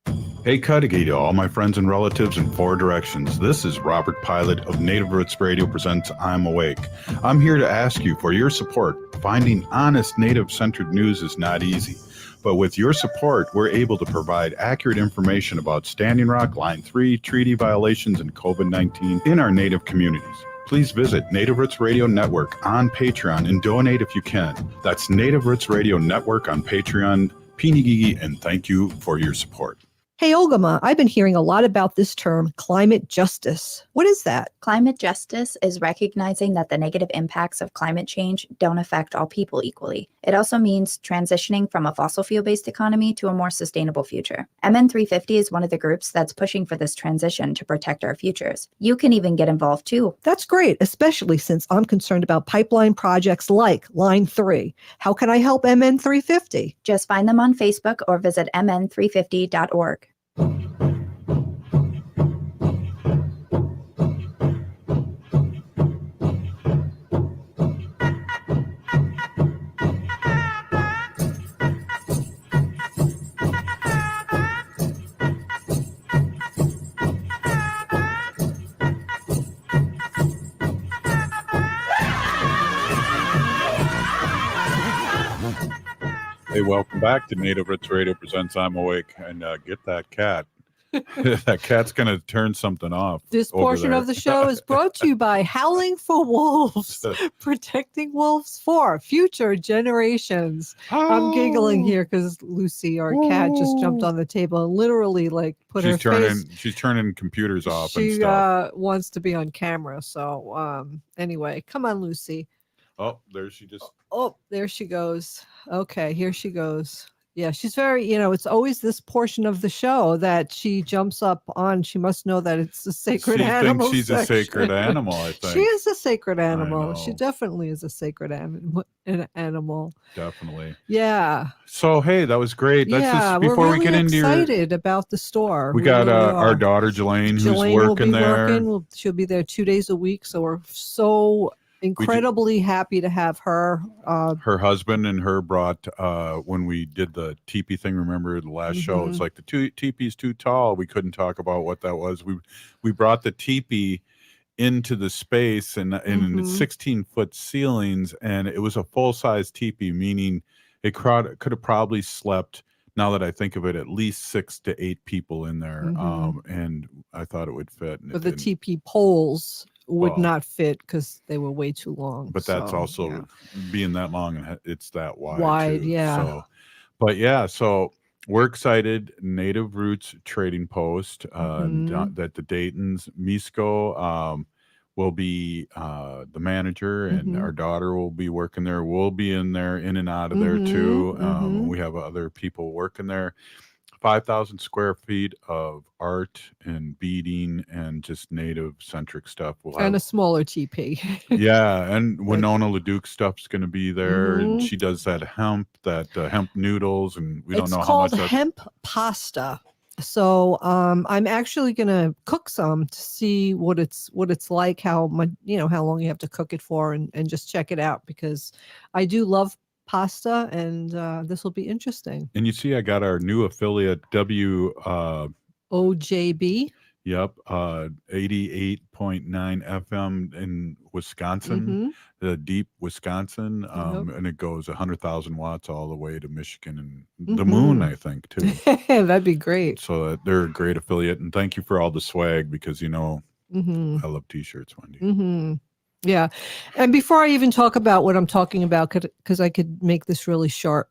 Hey, Cudahy to all my friends and relatives in four directions. This is Robert Pilot of Native Roots Radio presents I'm Awake. I'm here to ask you for your support. Finding honest Native-centered news is not easy. But with your support, we're able to provide accurate information about Standing Rock, Line 3, treaty violations, and COVID-19 in our Native communities. Please visit Native Roots Radio Network on Patreon and donate if you can. That's Native Roots Radio Network on Patreon. Pinigigi, and thank you for your support. Hey, Ogama, I've been hearing a lot about this term, climate justice. What is that? Climate justice is recognizing that the negative impacts of climate change don't affect all people equally. It also means transitioning from a fossil fuel-based economy to a more sustainable future. MN350 is one of the groups that's pushing for this transition to protect our futures. You can even get involved too. That's great, especially since I'm concerned about pipeline projects like Line 3. How can I help MN350? Just find them on Facebook or visit mn350.org. Hey, welcome back to Native Roots Radio presents I'm Awake. And get that cat. That cat's going to turn something off. This portion of the show is brought to you by Howling for Wolves, protecting wolves for future generations. I'm giggling here because Lucy, our cat, just jumped on the table and literally put her face. She's turning computers off and She stuff. wants to be on camera. So anyway, come on, Lucy. Oh, there she just. Oh, there she goes. Okay, here she goes. Yeah, she's very, it's always this portion of the show that she jumps up on. She must know that it's a sacred animal. She thinks she's section. a sacred animal, I think. She is a sacred animal. She definitely is a sacred animal. Definitely. Yeah. So, hey, that was great. That's just before we're really we get into excited about the store. We got our daughter, Jelaine, who's working there. She'll be there 2 days a week. So we're so incredibly happy to have her. Her husband and her brought when we did the teepee thing. Remember the last show? It's like the teepee's too tall. We couldn't talk about what that was. We brought the teepee into the space and in 16-foot ceilings, and it was a full-size teepee, meaning it could have probably slept. Now that I think of it, at least 6 to 8 people in there, and I thought it would fit. But the teepee poles would not fit because they were way too long. But that's also being that long and it's that wide. Wide, too. yeah. So we're excited. Native Roots Trading Post that the Dayton's Misco will be the manager, and our daughter will be working there. We'll be in there, in and out of there too. We have other people working there. 5,000 square feet of art and beading and just native centric stuff. And a smaller teepee. Yeah, and Winona LeDuc stuff's going to be there, and she does that hemp noodles, and we don't know how much. It's called hemp pasta. So I'm actually going to cook some to see what it's like, how much, how long you have to cook it for, and just check it out, because I do love pasta, and this will be interesting. And you see, I got our new affiliate, OJB. Yep. 88.9 FM in Wisconsin, the deep Wisconsin. And it goes 100,000 watts all the way to Michigan and the moon, I think, too. That'd be great. So they're a great affiliate. And thank you for all the swag because, I love t-shirts, Wendy. Yeah. And before I even talk about what I'm talking about, because I could make this really short,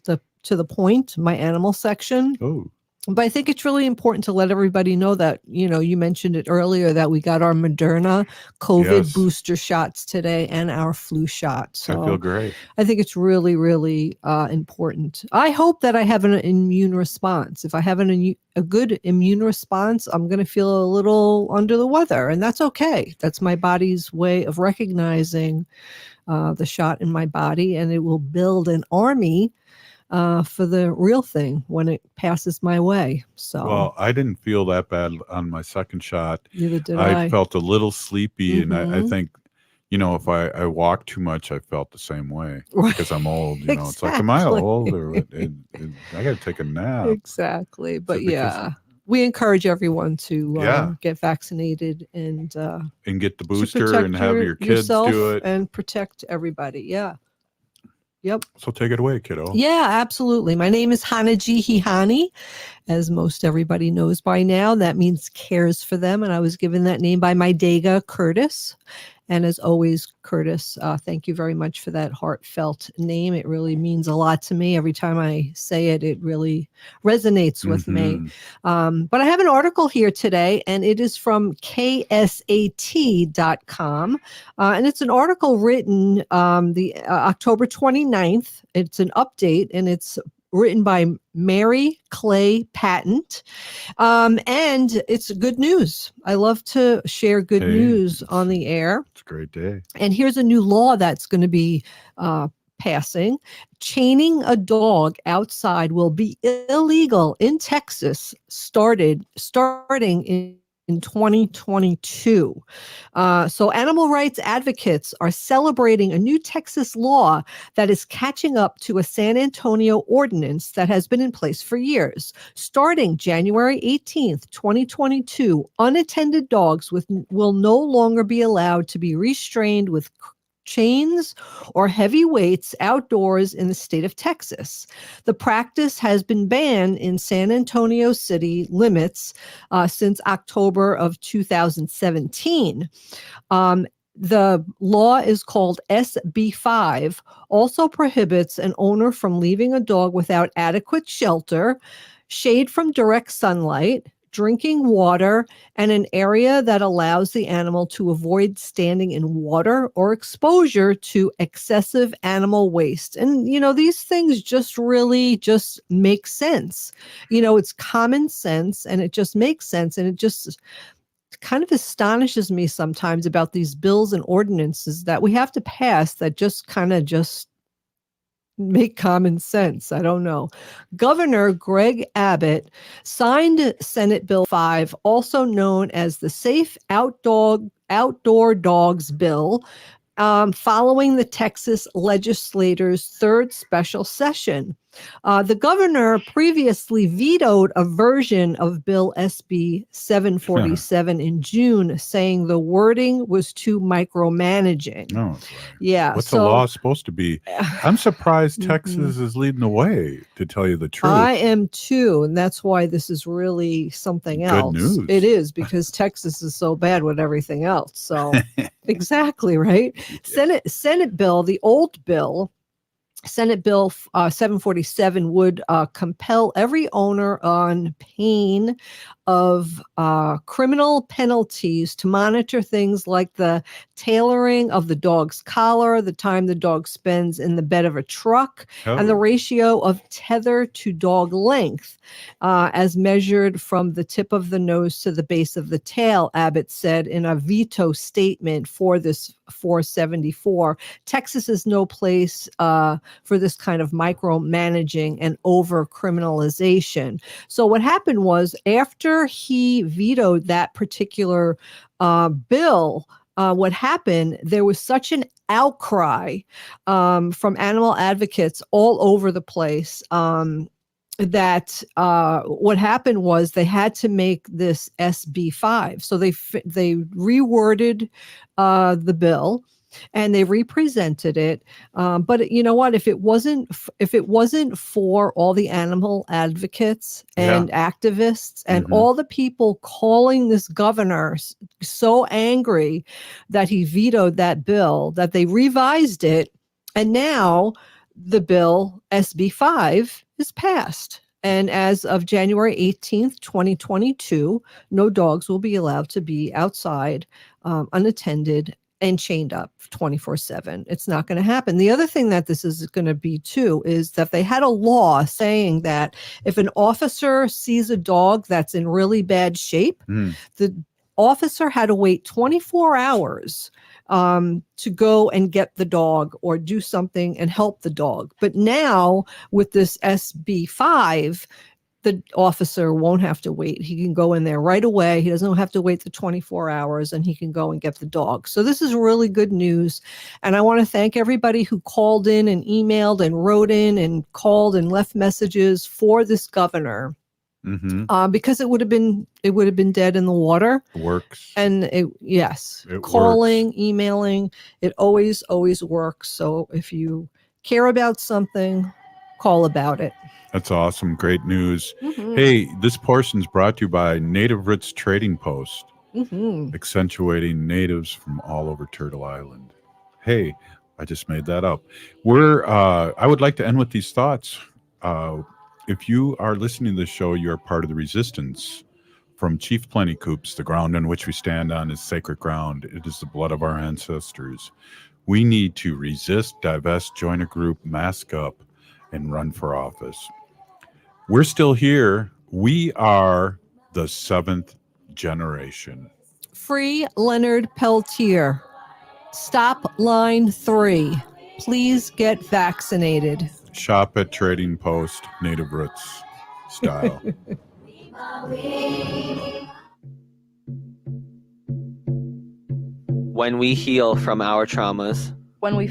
to the point, my animal section. Oh. But I think it's really important to let everybody know that, you mentioned it earlier that we got our Moderna COVID booster shots today and our flu shot. So I feel great. I think it's really, really important. I hope that I have an immune response. If I have a good immune response, I'm going to feel a little under the weather, and that's okay. That's my body's way of recognizing the shot in my body, and it will build an army for the real thing when it passes my way. So, well, I didn't feel that bad on my second shot. Neither did I. I felt a little sleepy, and I think, if I walk too much, I felt the same way because I'm old. Exactly. It's like, am I old or I got to take a nap? Exactly. But we encourage everyone to get vaccinated and get the booster and have your kids do it and protect everybody. Yeah. Yep. So take it away, kiddo. Yeah, absolutely. My name is Hanaji Hihani. As most everybody knows by now, that means cares for them. And I was given that name by my Dega, Curtis. And as always, Curtis, thank you very much for that heartfelt name. It really means a lot to me. Every time I say it, it really resonates with me. But I have an article here today, and it is from ksat.com. And it's an article written the October 29th. It's an update, and it's written by Mary Clay Patent. And it's good news. I love to share good news on the air. It's a great day. And here's a new law that's going to be passing. Chaining a dog outside will be illegal in Texas starting in 2022. So animal rights advocates are celebrating a new Texas law that is catching up to a San Antonio ordinance that has been in place for years. Starting January 18th, 2022, unattended dogs will no longer be allowed to be restrained with chains or heavy weights outdoors in the state of Texas. The practice has been banned in San Antonio city limits since October of 2017. The law is called SB 5, also prohibits an owner from leaving a dog without adequate shelter, shade from direct sunlight, drinking water, and an area that allows the animal to avoid standing in water or exposure to excessive animal waste. And, these things just really just make sense. It's common sense, and it just makes sense. And it just kind of astonishes me sometimes about these bills and ordinances that we have to pass that just kind of just make common sense. I don't know. Governor Greg Abbott signed Senate Bill 5, also known as the Safe Outdoor Dogs Bill, following the Texas legislators' third special session. The governor previously vetoed a version of Bill SB 747 in June, saying the wording was too micromanaging. No, yeah. What's the law supposed to be? I'm surprised Texas is leading the way, to tell you the truth. I am too, and that's why this is really something else. Good news. It is, because Texas is so bad with everything else. So exactly, right? Yeah. Senate bill, the old bill, Senate Bill 747 would compel every owner on pain of criminal penalties to monitor things like the tailoring of the dog's collar, the time the dog spends in the bed of a truck, and the ratio of tether to dog length as measured from the tip of the nose to the base of the tail, Abbott said in a veto statement for this 474. Texas is no place for this kind of micromanaging and over criminalization. So what happened was, after he vetoed that particular bill, what happened, there was such an outcry from animal advocates all over the place. that what happened was they had to make this SB5. So they reworded the bill and they represented it. But you know what? If it wasn't for all the animal advocates and activists and all the people calling this governor so angry that he vetoed that bill, that they revised it, and now the bill SB5 is passed. And as of January 18th, 2022, no dogs will be allowed to be outside unattended and chained up 24/7. It's not going to happen. The other thing that this is going to be too is that they had a law saying that if an officer sees a dog that's in really bad shape, the officer had to wait 24 hours to go and get the dog or do something and help the dog. But now with this SB5, the officer won't have to wait. He can go in there right away. He doesn't have to wait the 24 hours and he can go and get the dog. So this is really good news. And I want to thank everybody who called in and emailed and wrote in and called and left messages for this governor. Because it would have been dead in the water. Works. And it calling, works. Emailing, it always works. So if you care about something, call about it. That's awesome. Great news. Hey, this portion's brought to you by Native Roots Trading Post, accentuating natives from all over Turtle Island. Hey, I just made that up. I would like to end with these thoughts. If you are listening to this show, you're part of the resistance. From Chief Plenty Coops, the ground on which we stand on is sacred ground. It is the blood of our ancestors. We need to resist, divest, join a group, mask up, and run for office. We're still here. We are the 7th generation. Free Leonard Peltier. Stop line 3. Please get vaccinated. Shop at Trading Post, Native Roots style. When we heal from our traumas, when we